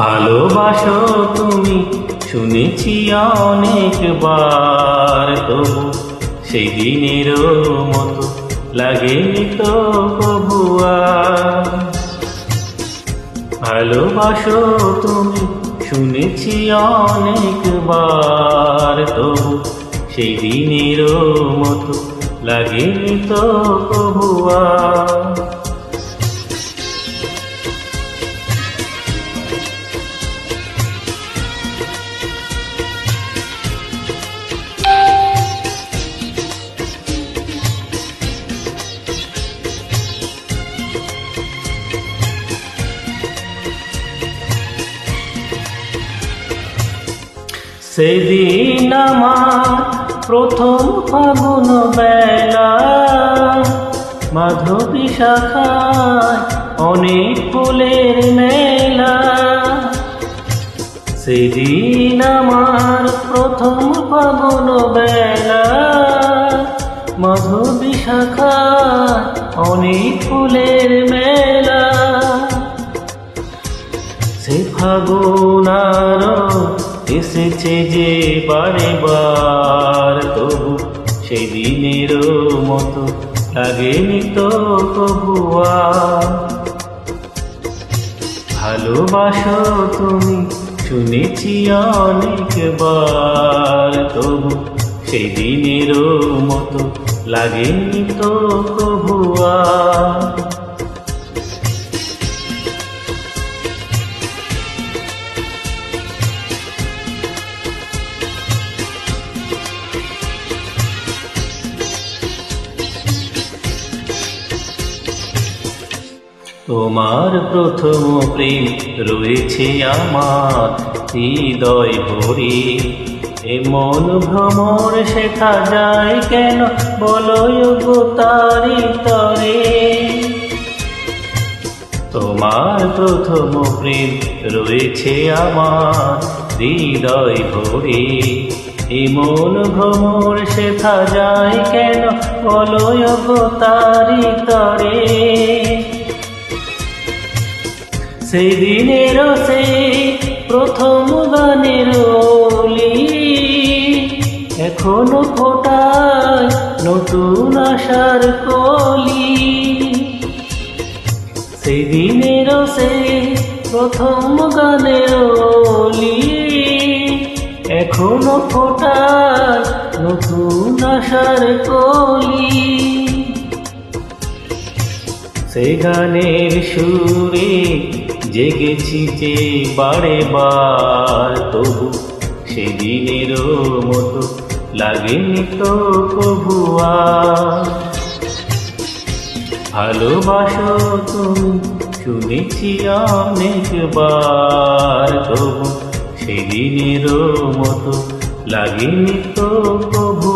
ভালোবাসো তুমি শুনেছি অনেকবার, তবু সেই দিনেরও মতো লাগেনি তো কবু আর। ভালোবাসো তুমি শুনেছি অনেকবার, তবু সেই দিনেরও মতো লাগেনি তো কবু আর। সেদিন আমার প্রথম ফাগুন বেলা, মাধবী শাখায় অনেক ফুলের মেলা। সেদিন আমার প্রথম ফাগুন বেলা, মাধবী শাখায় অনেক ফুলের মেলা। সে ফাগুন আরো এসেছে যে বারে বার, তবু সেই দিনেরও মতো লাগেনি তো কবু আর। ভালোবাসো তুমি শুনেছি অনেকবার, তবু সেই দিনেরও মতো লাগেনি তো কবু আর। তোমার প্রথম প্রেম রয়েছে আমার হৃদয় ভরে, এমন ভ্রমর শেখা যায় কেন বলো গো তারি তরে। তোমার প্রথম প্রেম রয়েছে আমার হৃদয় ভরে, এমন ভ্রমর শেখা যায় কেন বলো গো তারি তরে। সেই দিনেরও সেই প্রথম গানের ওলি এখনো ফোটায় নতুন আশার কলি। সেই দিনেরও সেই প্রথম গানের ওলি এখনো ফোটায় নতুন আশার কলি। সেই গানের সুরে জেগেছি যে বারে বার, তবু সেদিনেরও মতো লাগেনি তো কবু আর। ভালোবাসো তুমি শুনেছি অনেকবার, তবু সেদিনেরও মতো লাগেনি তো কবু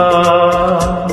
আর।